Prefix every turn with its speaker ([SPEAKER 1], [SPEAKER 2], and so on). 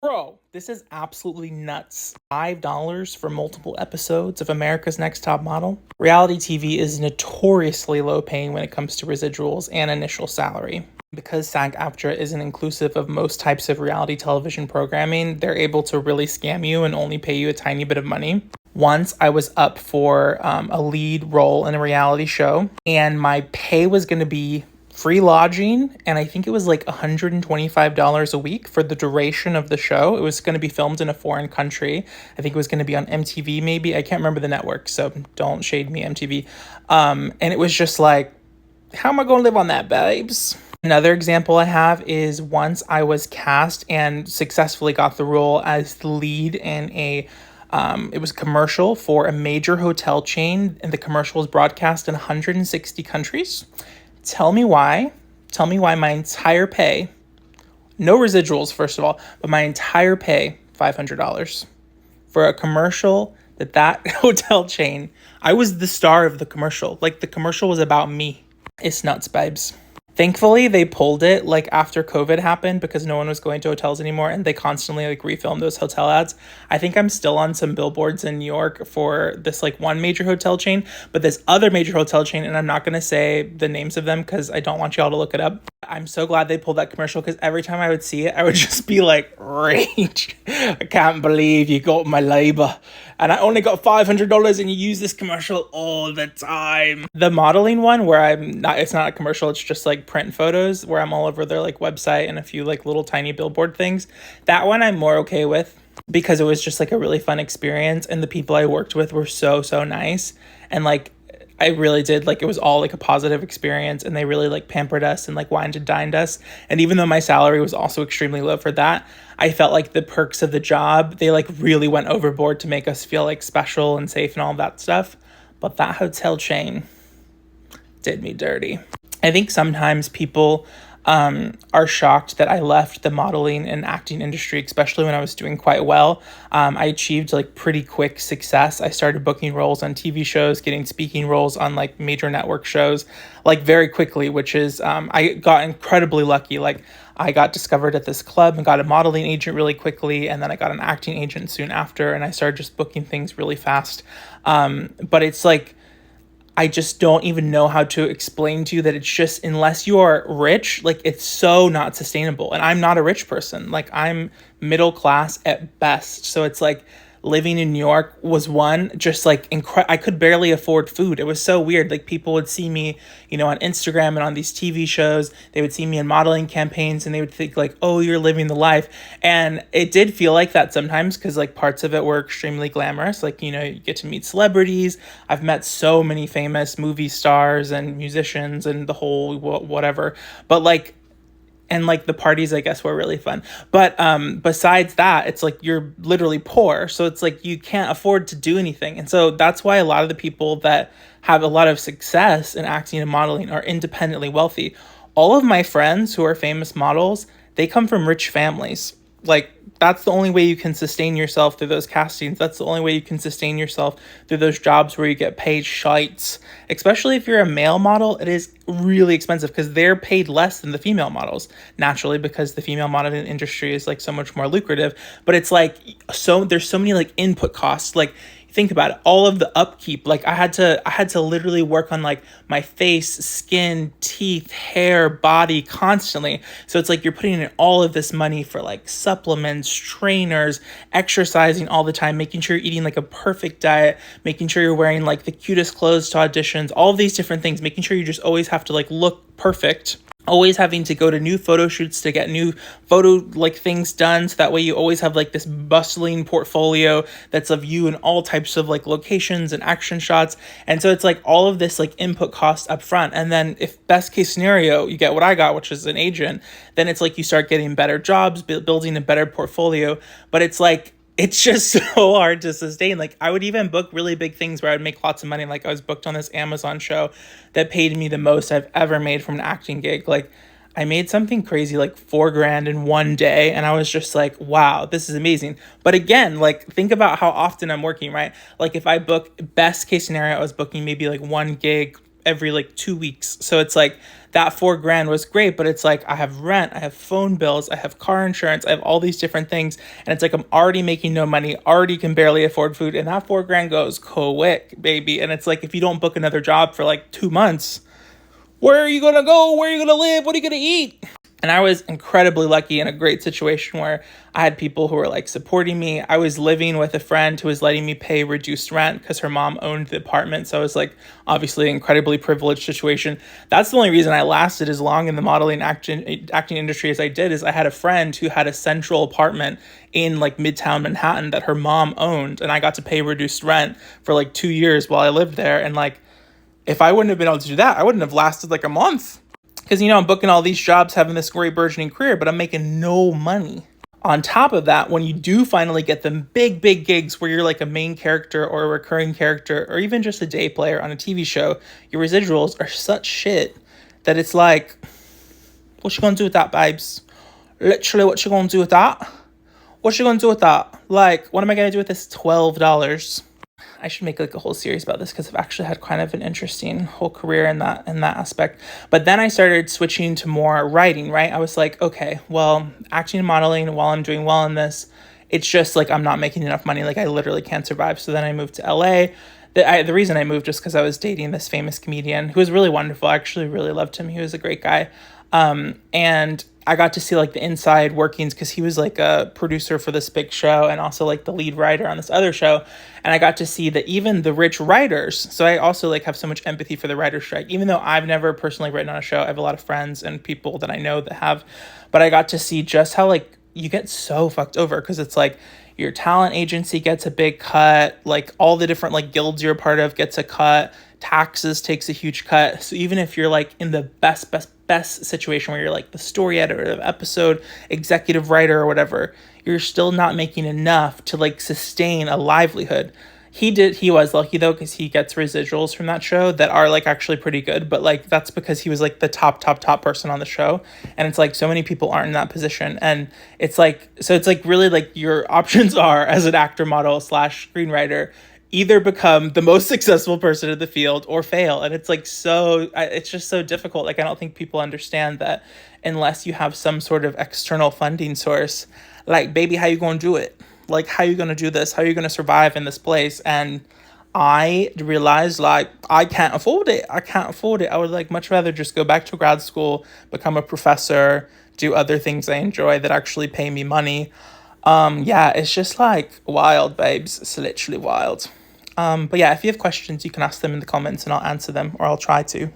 [SPEAKER 1] Bro, this is absolutely nuts. $5 for multiple episodes of America's Next Top Model? Reality TV is notoriously low paying when it comes to residuals and initial salary. Because SAG-AFTRA isn't inclusive of most types of reality television programming, they're able to really scam you and only pay you a tiny bit of money. Once I was up for a lead role in a reality show, and my pay was going to be free lodging, and I think it was like $125 a week for the duration of the show. It was going to be filmed in a foreign country. I think it was going to be on MTV, maybe. I can't remember the network, so don't shade me, MTV. And it was just like, how am I going to live on that, babes? Another example I have is once I was cast and successfully got the role as the lead in it was a commercial for a major hotel chain, and the commercial was broadcast in 160 countries. Tell me why my entire pay, no residuals, first of all, but my entire pay, $500 for a commercial that hotel chain, I was the star of the commercial. Like, the commercial was about me. It's nuts, babes. Thankfully, they pulled it like after COVID happened because no one was going to hotels anymore, and they constantly like refilmed those hotel ads. I think I'm still on some billboards in New York for this like one major hotel chain, but this other major hotel chain, and I'm not going to say the names of them because I don't want y'all to look it up. I'm so glad they pulled that commercial because every time I would see it, I would just be like, rage. I can't believe you got my labor. And I only got $500 and you use this commercial all the time. The modeling one where it's not a commercial, it's just like print photos where I'm all over their like website and a few like little tiny billboard things. That one I'm more okay with because it was just like a really fun experience, and the people I worked with were so nice, and like I really did, like, it was all like a positive experience, and they really like pampered us and like wined and dined us. And even though my salary was also extremely low for that, I felt like the perks of the job, they like really went overboard to make us feel like special and safe and all that stuff. But that hotel chain did me dirty. I think sometimes people are shocked that I left the modeling and acting industry, especially when I was doing quite well. I achieved like pretty quick success. I started booking roles on TV shows, getting speaking roles on like major network shows, like very quickly, which is, I got incredibly lucky. Like, I got discovered at this club and got a modeling agent really quickly, and then I got an acting agent soon after, and I started just booking things really fast. But it's like, I just don't even know how to explain to you that it's just, unless you are rich, like, it's so not sustainable. And I'm not a rich person. Like, I'm middle class at best. So it's like living in New York was one, just like I could barely afford food. It was so weird. Like, people would see me, on Instagram and on these TV shows. They would see me in modeling campaigns, and they would think like, oh, you're living the life. And it did feel like that sometimes because like parts of it were extremely glamorous. Like, you get to meet celebrities. I've met so many famous movie stars and musicians and the whole whatever. But like, and like the parties, I guess, were really fun. But besides that, it's like you're literally poor. So it's like you can't afford to do anything. And so that's why a lot of the people that have a lot of success in acting and modeling are independently wealthy. All of my friends who are famous models, they come from rich families. Like, that's the only way you can sustain yourself through those castings. That's the only way you can sustain yourself through those jobs where you get paid shites. Especially if you're a male model, it is really expensive because they're paid less than the female models, naturally, because the female modeling industry is like so much more lucrative. But it's like, there's so many like input costs. Like, think about it, all of the upkeep. Like, I had to literally work on like my face, skin, teeth, hair, body constantly. So it's like you're putting in all of this money for like supplements, trainers, exercising all the time, making sure you're eating like a perfect diet, making sure you're wearing like the cutest clothes to auditions, all of these different things, making sure you just always have to like look perfect. Always having to go to new photo shoots to get new photo like things done, so that way you always have like this bustling portfolio that's of you in all types of like locations and action shots. And so it's like all of this like input cost up front, and then if best case scenario you get what I got, which is an agent, then it's like you start getting better jobs, building a better portfolio. But it's like, it's just so hard to sustain. Like, I would even book really big things where I'd make lots of money. Like, I was booked on this Amazon show that paid me the most I've ever made from an acting gig. Like, I made something crazy, like $4,000 in one day. And I was just like, wow, this is amazing. But again, like, think about how often I'm working, right? Like, if I book, best case scenario, I was booking maybe like one gig every like 2 weeks. So it's like that 4 grand was great, but it's like I have rent, I have phone bills, I have car insurance, I have all these different things. And it's like I'm already making no money, already can barely afford food. And that 4 grand goes quick, baby. And it's like if you don't book another job for like 2 months, where are you going to go? Where are you going to live? What are you going to eat? And I was incredibly lucky in a great situation where I had people who were like supporting me. I was living with a friend who was letting me pay reduced rent because her mom owned the apartment. So I was like, obviously, an incredibly privileged situation. That's the only reason I lasted as long in the modeling acting industry as I did, is I had a friend who had a central apartment in like Midtown Manhattan that her mom owned. And I got to pay reduced rent for like 2 years while I lived there. And like, if I wouldn't have been able to do that, I wouldn't have lasted like a month. Because, I'm booking all these jobs, having this great burgeoning career, but I'm making no money. On top of that, when you do finally get them big, big gigs where you're like a main character or a recurring character or even just a day player on a TV show, your residuals are such shit that it's like, what you gonna do with that, babes? Literally, what you gonna do with that? What you gonna do with that? Like, what am I gonna do with this $12? I should make like a whole series about this because I've actually had kind of an interesting whole career in that aspect. But then I started switching to more writing, right? I was like, okay, well, acting and modeling, while I'm doing well in this, it's just like I'm not making enough money. Like I literally can't survive. So then I moved to LA. The reason I moved just because I was dating this famous comedian who was really wonderful. I actually really loved him. He was a great guy. And I got to see like the inside workings because he was like a producer for this big show and also like the lead writer on this other show. And I got to see that even the rich writers, so I also like have so much empathy for the writer's strike, even though I've never personally written on a show. I have a lot of friends and people that I know that have, but I got to see just how like you get so fucked over because it's like your talent agency gets a big cut, like all the different like guilds you're a part of gets a cut, taxes takes a huge cut. So even if you're like in the best situation where you're like the story editor of episode, executive writer or whatever, you're still not making enough to like sustain a livelihood. He was lucky though, because he gets residuals from that show that are like actually pretty good, but like that's because he was like the top person on the show. And it's like so many people aren't in that position. And it's like, so it's like really like your options are as an actor, model / screenwriter, either become the most successful person in the field or fail. And it's like, it's just so difficult. Like, I don't think people understand that unless you have some sort of external funding source, like, baby, how you going to do it? Like, how you going to do this? How are you going to survive in this place? And I realized, like, I can't afford it. I would like much rather just go back to grad school, become a professor, do other things I enjoy that actually pay me money. Yeah, it's just like wild, babes. It's literally wild. But yeah, if you have questions, you can ask them in the comments and I'll answer them, or I'll try to.